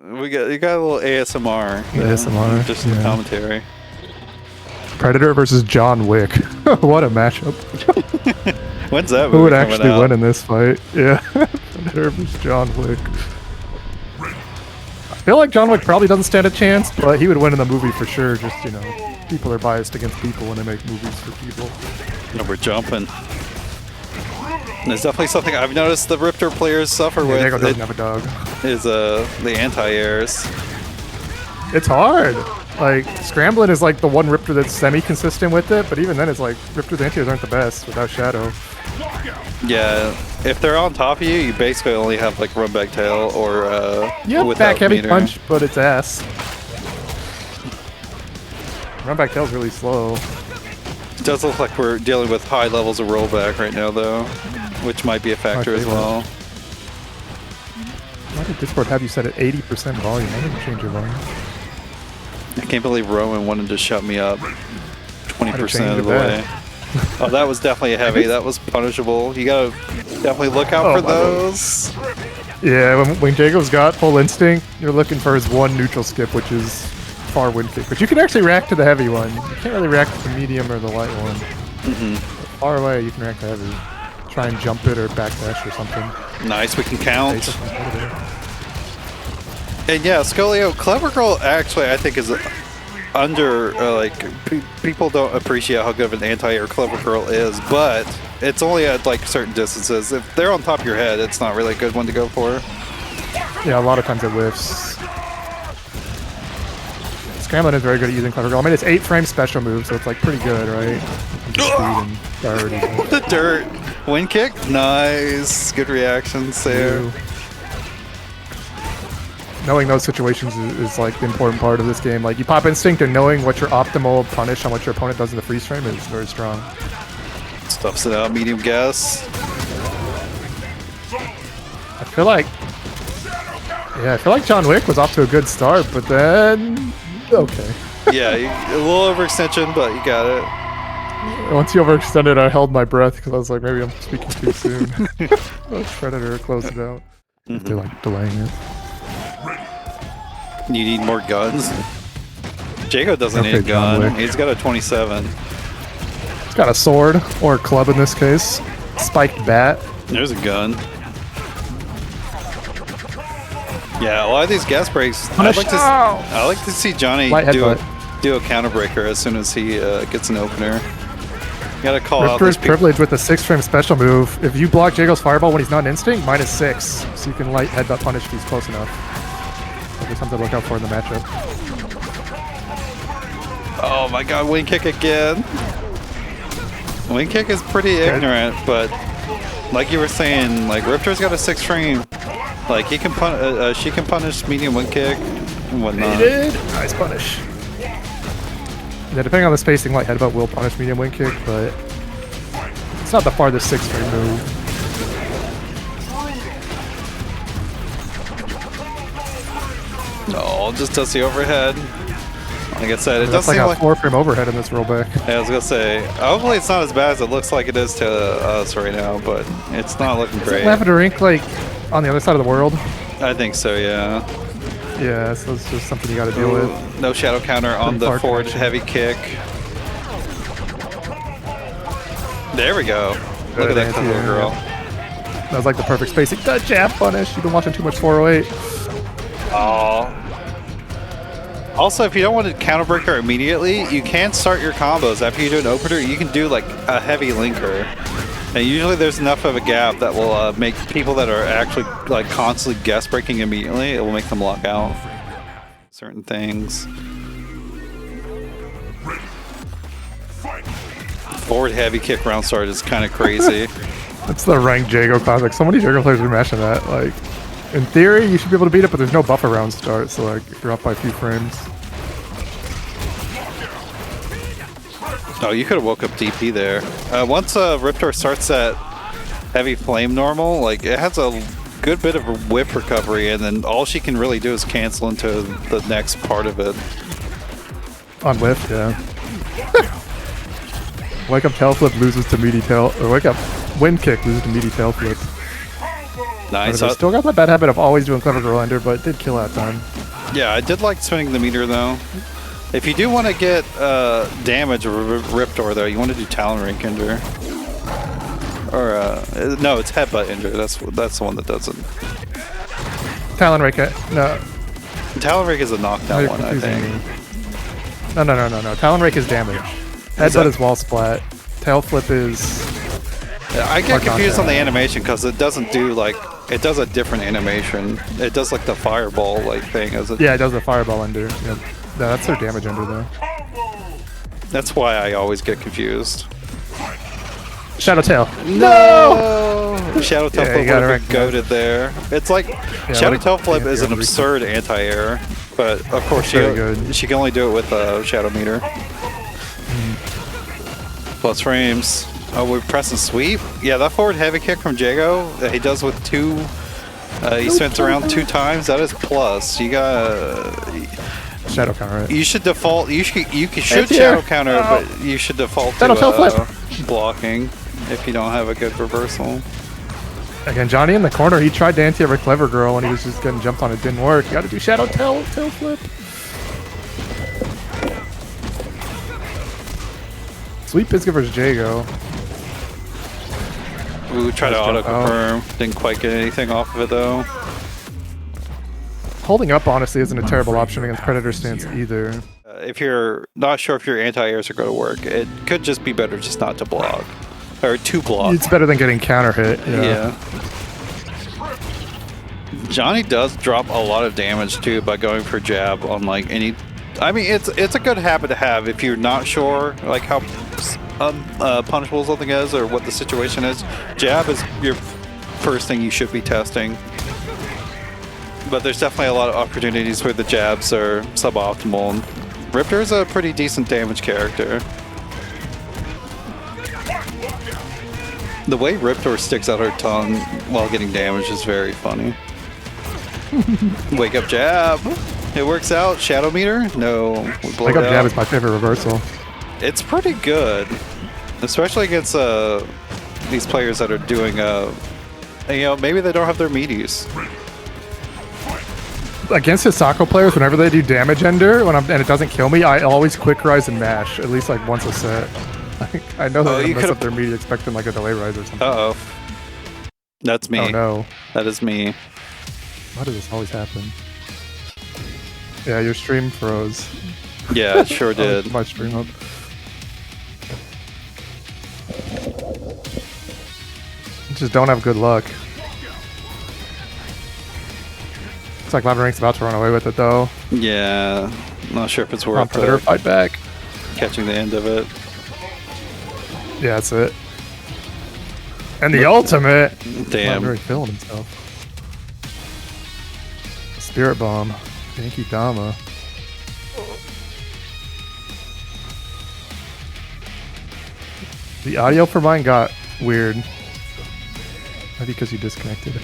You got a little ASMR. ASMR. Just the commentary. Predator versus John Wick. What a matchup. When's that movie Who would actually out? win in this fight? Yeah. Predator versus John Wick. I feel like John Wick probably doesn't stand a chance, but he would win in the movie for sure. Just, you know, people are biased against people when they make movies for people. No, we're jumping. There's definitely something I've noticed the Riptor players suffer with. Jago doesn't have a dog. Is the anti-airs. It's hard. Like, scrambling is like the one Riptor that's semi-consistent with it, but even then it's like, Riptor's anti-airs aren't the best without Shadow. Yeah, if they're on top of you, you basically only have like run back tail or yeah, without back heavy meter. punch, but it's ass. Run back tail's really slow. It does look like we're dealing with high levels of rollback right now though, which might be a factor as well. Why did Discord have you set at 80% volume? I didn't change your volume. I can't believe Rowan wanted to shut me up 20% of the way. Oh, that was definitely a heavy. That was punishable. You gotta definitely look out for those. Yeah, when Jago's got full instinct, you're looking for his one neutral skip, which is far wind kick. But you can actually react to the heavy one. You can't really react to the medium or the light one. Far away, you can react to heavy. Try and jump it or backdash or something. Nice, we can count. And yeah, Scolio, Clever Girl actually I think is under, people don't appreciate how good of an anti-air Clever Girl is, but it's only at like certain distances. If they're on top of your head, it's not really a good one to go for. Yeah, a lot of times it whiffs. Scrambling is very good at using Clever Girl. I mean, it's 8-frame special move, so it's like pretty good, right? The dirt. Wind kick? Nice. Good reactions there. Knowing those situations is like the important part of this game. Like, you pop instinct and knowing what your optimal punish on what your opponent does in the freeze frame is very strong. Stuffs it out, medium guess. I feel like John Wick was off to a good start, but then okay. Yeah, a little overextension, but you got it. Once you overextended, I held my breath because I was like, maybe I'm speaking too soon. Predator closed it out. They're like delaying it. You need more guns. Jago doesn't need a gun. He's got a 27. He's got a sword, or a club in this case. Spiked bat. There's a gun. Yeah, a lot of these gas breaks. I like to see Johnny do a counter breaker as soon as he gets an opener. You gotta call out Riptor's privilege with a 6-frame special move. If you block Jago's fireball when he's not in instinct, -6. So you can light headbutt punish if he's close enough. So there's something to look out for in the matchup. Oh my god, wing kick again. Wing kick is pretty ignorant, but like you were saying, like Riptor's got a 6-frame. Like he can she can punish medium wing kick and whatnot. He did. Nice punish. Yeah, depending on the spacing, light headbutt will punish medium wing kick, but it's not the farthest 6-frame move. No, just does the overhead. Like I said, it does like seem a like 4-frame overhead in this rollback. Yeah, I was gonna say, hopefully it's not as bad as it looks like it is to us right now, but it's not looking great. Is LavenderInk like on the other side of the world? I think so, yeah. Yeah, so it's just something you gotta deal with. No shadow counter on the forward heavy kick. There we go. Look at that little girl. That was like the perfect spacing. That jab punish. You've been watching too much 408. Oh. Also, if you don't want to counter breaker immediately, you can start your combos. After you do an opener, you can do like a heavy linker. And usually there's enough of a gap that will make people that are actually like constantly guess breaking immediately, it will make them lock out certain things. Forward heavy kick round start is kind of crazy. That's the ranked Jago classic. So many Jago players are mashing that. Like, in theory, you should be able to beat it, but there's no buffer round start. So like, if you're up by a few frames. Oh, you could have woke up DP there. Once Riptor starts that heavy flame normal, like it has a good bit of a whip recovery, and then all she can really do is cancel into the next part of it. On whiff, yeah. Wake up tail flip loses to meaty tail, or wake up wind kick loses to meaty tail flip. Nice. I still got that bad habit of always doing Clever Girl Ender, but it did kill that time. Yeah, I did like spinning the meter though. If you do want to get damage with Riptor though, you want to do Talonrink Ender. Or no, it's Headbutt Ender. That's the one that doesn't. Talonrink, no. Talonrake is a knockdown one, I think. No. Talonrake is damage. Headbutt is wall splat. Tail flip is. Yeah, I get confused on the animation because it doesn't do like it does a different animation. It does like the fireball like thing as it. Yeah, it does the fireball under. Yep. No, that's their damage under though. That's why I always get confused. Shadow Tail. No! Shadow Tail Flip would have been goated there. It's like Shadow Tail Flip is an absurd anti-air, but of course she can only do it with Shadow Meter. Plus frames. Oh, we're pressing sweep? Yeah, that forward heavy kick from Jago that he does with two. He spins around 2 times. That is plus. You got shadow counter. Right? You should default. You should shadow counter, but you should default to blocking if you don't have a good reversal. Again, Johnny in the corner. He tried to anti-air Clever Girl and he was just getting jumped on. It didn't work. You got to do shadow tail flip. Sweep Biscuit versus Jago. Ooh, try to auto confirm. Didn't quite get anything off of it though. Holding up honestly isn't a terrible option against Predator stance either. If you're not sure if your anti-airs are going to work, it could just be better just not to block. Or to block. It's better than getting counter hit. Yeah. Johnny does drop a lot of damage too by going for jab on like any. I mean, it's a good habit to have if you're not sure like how punishable something is or what the situation is. Jab is your first thing you should be testing. But there's definitely a lot of opportunities where the jabs are suboptimal. Riptor is a pretty decent damage character. The way Riptor sticks out her tongue while getting damaged is very funny. Wake up jab. It works out. Shadow meter? No. Wake up jab is my favorite reversal. It's pretty good. Especially against these players that are doing, you know, maybe they don't have their meaties. Against Hisako players, whenever they do damage ender and it doesn't kill me, I always quick rise and mash at least like once a set. I know they're gonna mess up their meaty expecting like a delay rise or something. Uh-oh. That's me. Oh no. That is me. Why does this always happen? Yeah, your stream froze. Yeah, it sure did. My stream up. Just don't have good luck. Looks like LavenderInk's about to run away with it though. Yeah, not sure if it's worth Predator fight back. Catching the end of it. Yeah, that's it. And the ultimate. Damn. LavenderInk feeling himself. Spirit Bomb. Yankee Dama. The audio for mine got weird. Maybe because you disconnected.